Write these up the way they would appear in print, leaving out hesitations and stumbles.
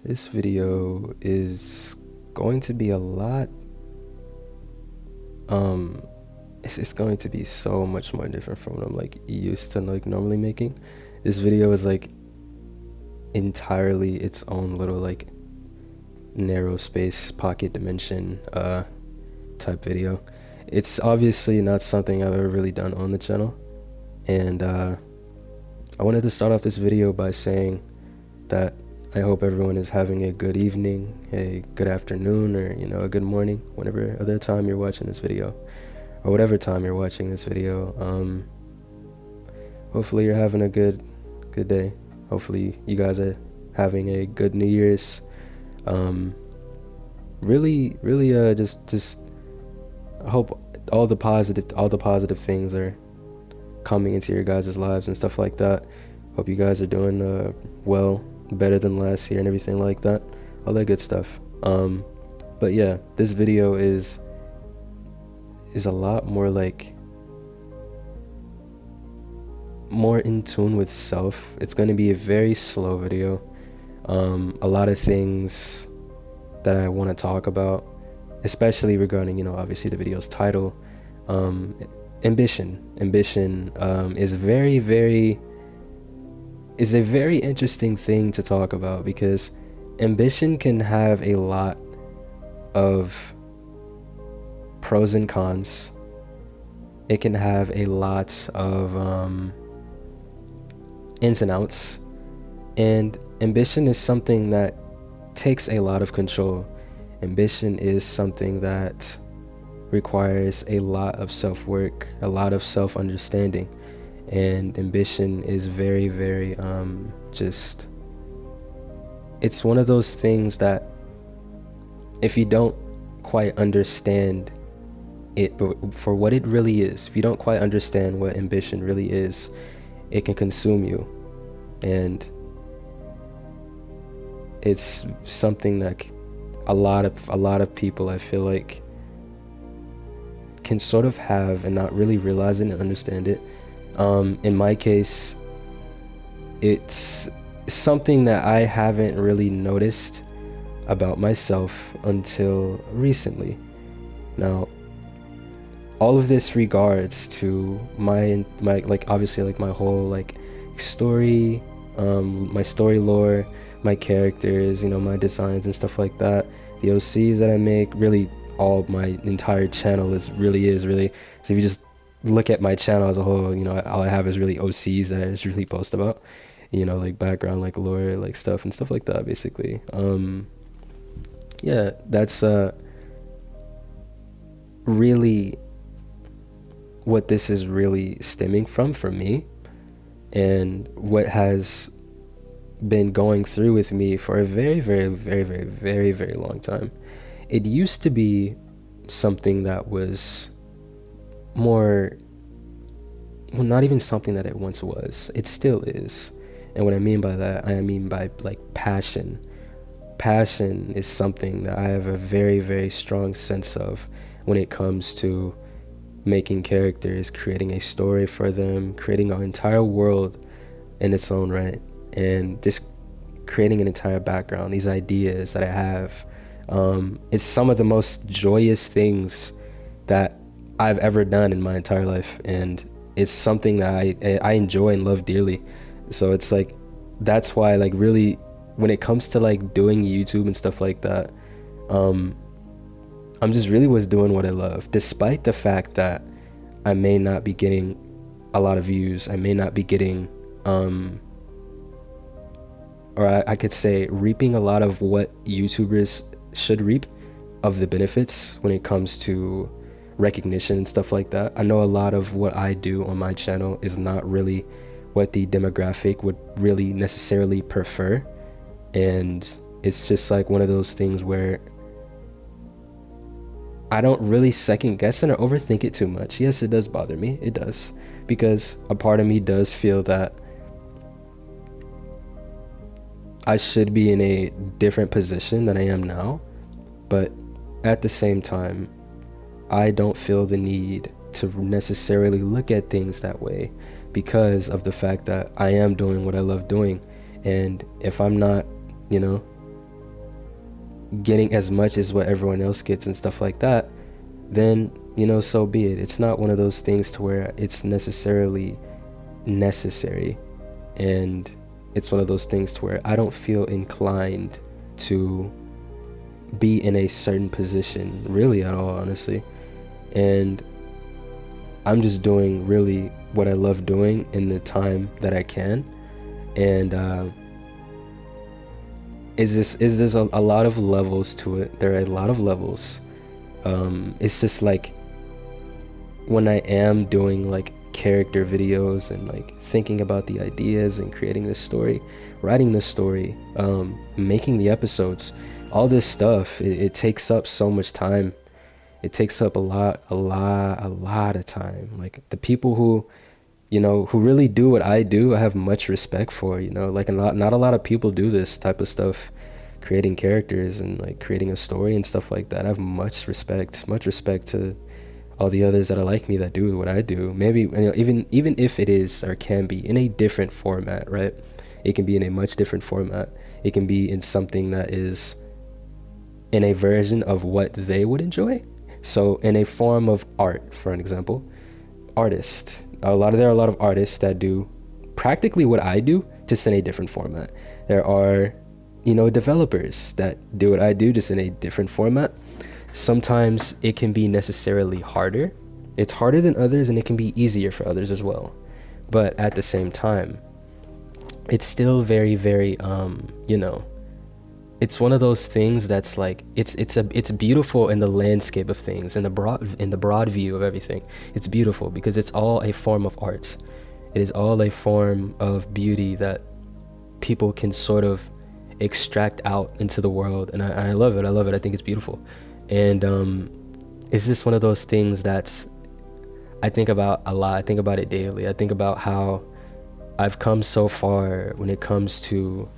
This video is going to be a lot, it's going to be so much more different from what I'm like used to like normally making. This video is like entirely its own little like narrow space pocket dimension type video. It's obviously not something I've ever really done on the channel, and I wanted to start off this video by saying that I hope everyone is having a good evening, a good afternoon, or a good morning, whenever other time you're watching this video, or whatever time you're watching this video. Hopefully you're having a good day. Hopefully you guys are having a good New Year's. Really, just I hope all the positive things are coming into your guys' lives and stuff like that. Hope you guys are doing well, better than last year and everything like that, all that good stuff. But yeah, this video is a lot more like more in tune with self. It's going to be a very slow video. A lot of things that I want to talk about, especially regarding obviously the video's title. Ambition is a very interesting thing to talk about, because ambition can have a lot of pros and cons. It can have a lot of ins and outs, and ambition is something that takes a lot of control. Ambition is something that requires a lot of self-work, a lot of self-understanding, and ambition is very just, it's one of those things that if you don't quite understand it for what it really is, if you don't quite understand what ambition really is, it can consume you. And it's something that a lot of people, I feel like, can sort of have and not really realize it and understand it. In my case, it's something that I haven't really noticed about myself until recently. Now, all of this regards to my like obviously like my whole like story, my story lore, my characters, my designs and stuff like that, the OCs that I make, really all my entire channel is really so if you just look at my channel as a whole, all I have is really OCs that I just really post about, like background, like lore, like stuff and stuff like that, basically. Yeah, that's really what this is really stemming from for me, and what has been going through with me for a very long time. It used to be something that was more, well, not even something that it once was. It still is. And what I mean by that, I mean by like passion. Passion is something that I have a very strong sense of when it comes to making characters, creating a story for them, creating an entire world in its own right, and just creating an entire background, these ideas that I have. It's some of the most joyous things that I've ever done in my entire life, and it's something that I enjoy and love dearly. So it's like, that's why, like, really, when it comes to like doing YouTube and stuff like that, I'm just really was doing what I love, despite the fact that I may not be getting a lot of views, I may not be getting or I could say reaping a lot of what YouTubers should reap of the benefits when it comes to recognition and stuff like that. I know a lot of what I do on my channel is not really what the demographic would really necessarily prefer, and it's just like one of those things where I don't really second guess it or overthink it too much. Yes, it does bother me, it does, because a part of me does feel that I should be in a different position than I am now, but at the same time, I don't feel the need to necessarily look at things that way, because of the fact that I am doing what I love doing. And if I'm not, getting as much as what everyone else gets and stuff like that, then, so be it. It's not one of those things to where it's necessarily necessary. And it's one of those things to where I don't feel inclined to be in a certain position really at all, honestly. And I'm just doing really what I love doing in the time that I can. And is there's a lot of levels to it. There are a lot of levels. It's just like when I am doing like character videos and like thinking about the ideas and creating this story, writing this story, making the episodes, all this stuff, it takes up so much time. It takes up a lot of time. Like the people who really do what I do, I have much respect for, like not a lot of people do this type of stuff, creating characters and like creating a story and stuff like that. I have much respect to all the others that are like me that do what I do. Maybe, even if it is or can be in a different format, right? It can be in a much different format. It can be in something that is in a version of what they would enjoy. So in a form of art, for an example, artists. There are a lot of artists that do practically what I do, just in a different format. There are, developers that do what I do, just in a different format. Sometimes it can be necessarily harder. It's harder than others, and it can be easier for others as well. But at the same time, it's still very, very, it's one of those things that's like, it's beautiful in the landscape of things, in the broad view of everything. It's beautiful because it's all a form of art. It is all a form of beauty that people can sort of extract out into the world, and I love it. I think it's beautiful. And it's just one of those things that's I think about a lot. I think about it daily. I think about how I've come so far when it comes to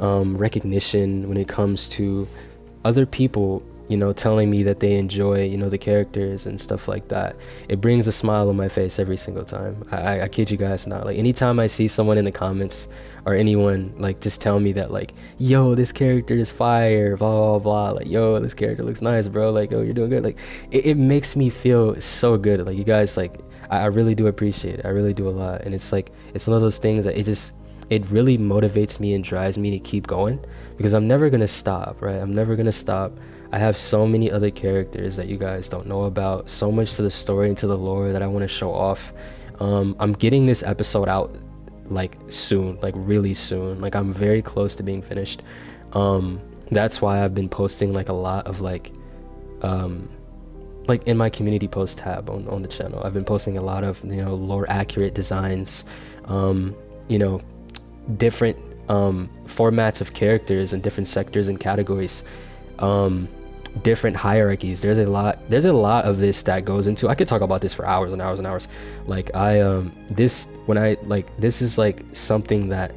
recognition, when it comes to other people, telling me that they enjoy, the characters and stuff like that. It brings a smile on my face every single time. I kid you guys not. Like anytime I see someone in the comments or anyone like just tell me that like, yo, this character is fire, blah, blah, blah. Like, yo, this character looks nice, bro. Like, oh, you're doing good. Like it makes me feel so good. Like you guys, like, I really do appreciate it. I really do a lot. And it's like, it's one of those things that it really motivates me and drives me to keep going because I'm never going to stop, right? I'm never going to stop. I have so many other characters that you guys don't know about, so much to the story and to the lore that I want to show off. I'm getting this episode out like soon, like really soon. Like I'm very close to being finished. That's why I've been posting like a lot of like in my community post tab on the channel. I've been posting a lot of, lore accurate designs, different formats of characters and different sectors and categories, different hierarchies. There's a lot of this that goes into. I could talk about this for hours and hours and hours. Like this is like something that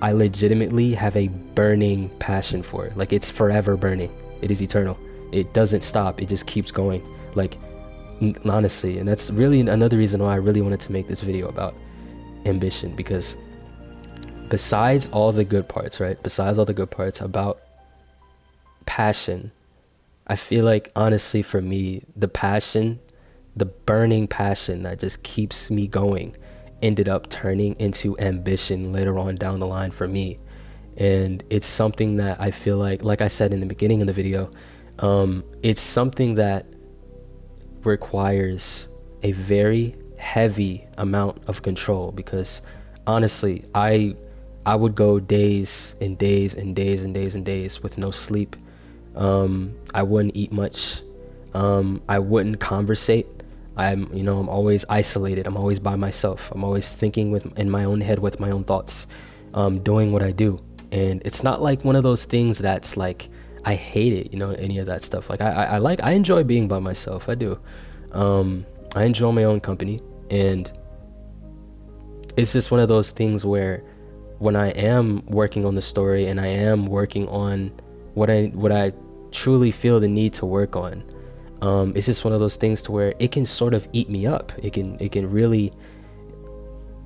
I legitimately have a burning passion for. Like it's forever burning. It is eternal. It doesn't stop. It just keeps going. Like honestly, and that's really another reason why I really wanted to make this video about ambition, because besides all the good parts, right? Besides all the good parts about passion, I feel like honestly for me, the passion, the burning passion that just keeps me going ended up turning into ambition later on down the line for me. And it's something that I feel like I said in the beginning of the video, it's something that requires a very heavy amount of control, because honestly, I would go days and days and days and days and days with no sleep. I wouldn't eat much. I wouldn't conversate. I'm always isolated. I'm always by myself. I'm always thinking in my own head with my own thoughts, doing what I do. And it's not like one of those things that's like, I hate it, any of that stuff. Like I enjoy being by myself. I do. I enjoy my own company, and it's just one of those things where when I am working on the story and I am working on what I truly feel the need to work on, it's just one of those things to where it can sort of eat me up. It can really,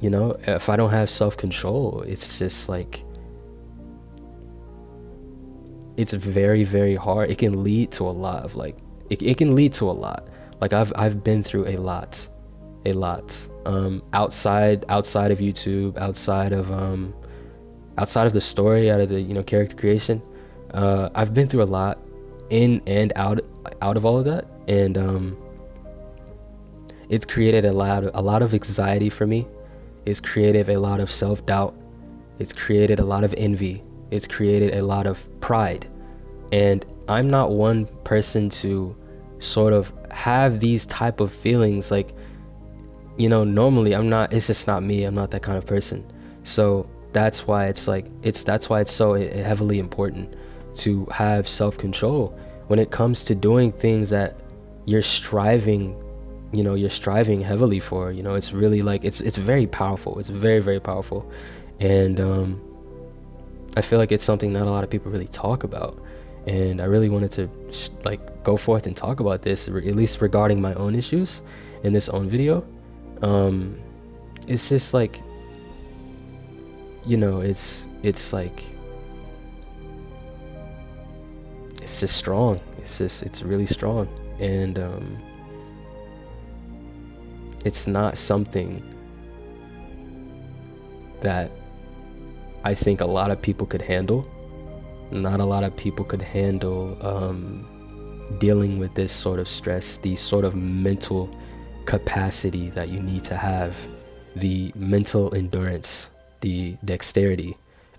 if I don't have self-control, it's just like, it's very, very hard. It can lead to a lot of like, it can lead to a lot. Like I've been through a lot. Outside of YouTube, outside of the story, out of the, you know, character creation. I've been through a lot in and out of all of that. And it's created a lot of anxiety for me. It's created a lot of self-doubt. It's created a lot of envy. It's created a lot of pride. And I'm not one person to sort of have these type of feelings. Like, you know, normally it's just not me. I'm not that kind of person. So that's why it's so heavily important to have self-control when it comes to doing things that you're striving heavily for. You know, it's really like, it's very powerful. It's very, very powerful. And I feel like it's something not a lot of people really talk about. And I really wanted to go forth and talk about this, at least regarding my own issues in this own video. It's just like, you know, it's like, it's just strong. It's really strong. And it's not something that I think a lot of people could handle. Not a lot of people could handle dealing with this sort of stress, the sort of mental capacity that you need to have, the mental endurance, the dexterity,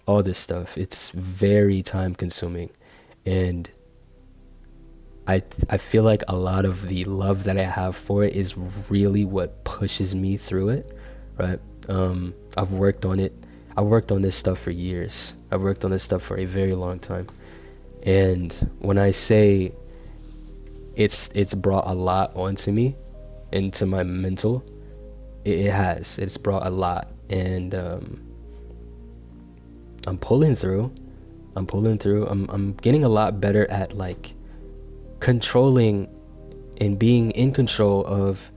all this stuff. It's very time consuming. And I feel like a lot of the love that I have for it is really what pushes me through it, right? I've worked on it. I've worked on this stuff for years. I've worked on this stuff for a very long time. And when I say it's brought a lot onto me, into my mental, it's brought a lot. And I'm pulling through. I'm getting a lot better at like controlling and being in control of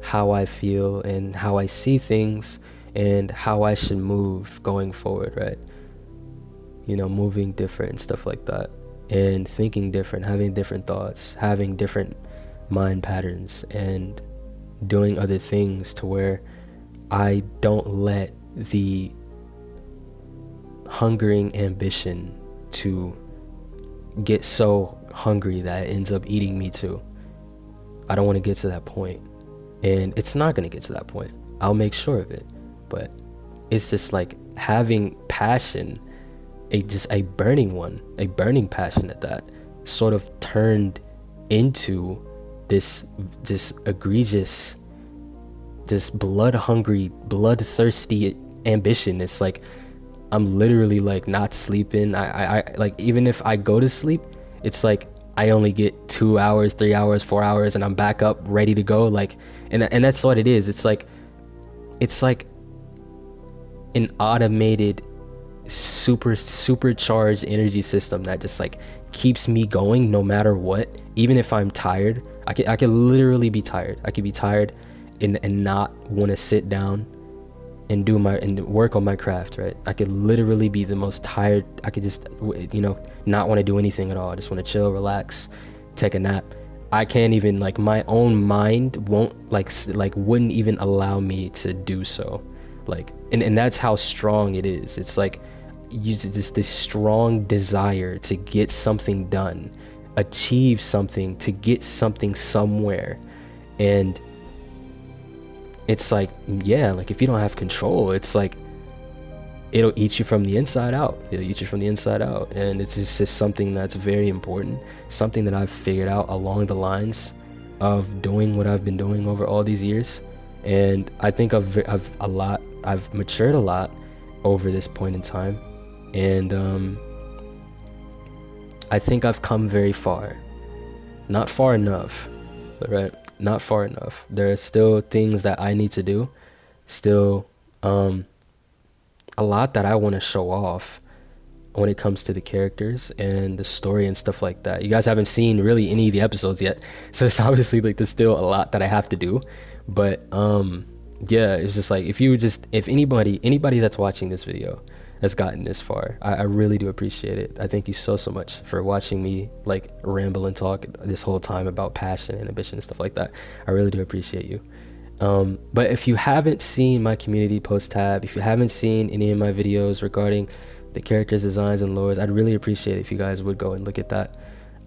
how I feel and how I see things and how I should move going forward, right? You know, moving different and stuff like that, and thinking different, having different thoughts, having different mind patterns, and doing other things to where I don't let the hungering ambition to get so hungry that it ends up eating me too. I don't want to get to that point, and it's not going to get to that point. I'll make sure of it. But it's just like having passion, a burning passion at that, sort of turned into this egregious, this blood-hungry, bloodthirsty ambition. It's like I'm literally like not sleeping. I like, even if I go to sleep, it's like I only get 2 hours, 3 hours, 4 hours, and I'm back up ready to go. Like, and that's what it is. It's like an automated, supercharged energy system that just like keeps me going no matter what. Even if I'm tired, I could literally be tired. I could be tired and not want to sit down and work on my craft, right? I could literally be the most tired. I could just, you know, not want to do anything at all. I just want to chill, relax, take a nap. I can't even, like, my own mind won't wouldn't even allow me to do so. Like, and that's how strong it is. It's like use this strong desire to get something done, achieve something, to get something somewhere. And it's like, yeah, like if you don't have control, it's like it'll eat you from the inside out. And it's just something that's very important, something that I've figured out along the lines of doing what I've been doing over all these years. And I think I've matured a lot over this point in time. And I think I've come very far. Not far enough, right? Not far enough. There are still things that I need to do. Still a lot that I want to show off when it comes to the characters and the story and stuff like that. You guys haven't seen really any of the episodes yet, so it's obviously like there's still a lot that I have to do. But yeah, it's just like if anybody that's watching this video has gotten this far. I really do appreciate it. I thank you so much for watching me like ramble and talk this whole time about passion and ambition and stuff like that. I really do appreciate you. But if you haven't seen my community post tab, if you haven't seen any of my videos regarding the characters, designs, and lores, I'd really appreciate it if you guys would go and look at that.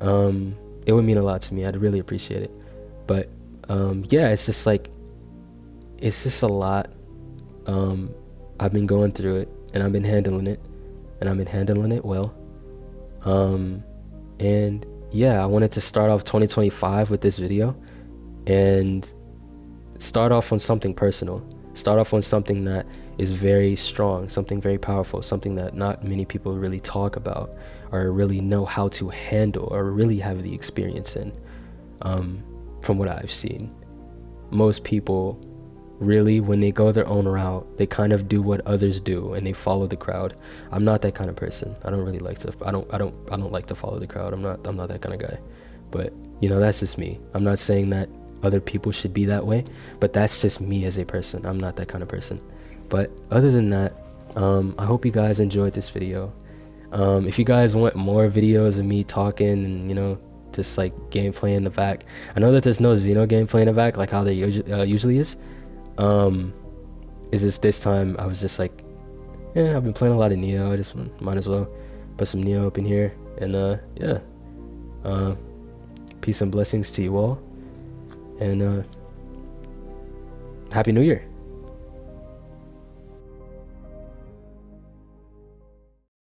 It would mean a lot to me. I'd really appreciate it. But yeah, it's just a lot. I've been going through it, and I've been handling it, and I've been handling it well. And yeah, I wanted to start off 2025 with this video and start off on something personal, start off on something that is very strong, something very powerful, something that not many people really talk about or really know how to handle or really have the experience in. From what I've seen, most people really, when they go their own route, they kind of do what others do and they follow the crowd. I'm not that kind of person. I don't really like to I don't like to follow the crowd. I'm not that kind of guy. But you know, that's just me. I'm not saying that other people should be that way, but that's just me as a person. I'm not that kind of person. But other than that, I hope you guys enjoyed this video. If you guys want more videos of me talking and, you know, just like gameplay in the back, I know that there's no Xeno gameplay in the back like how there usually is. Is just this time I was just like, yeah, I've been playing a lot of Neo, I just might as well put some Neo up in here. And yeah, peace and blessings to you all, and Happy New Year.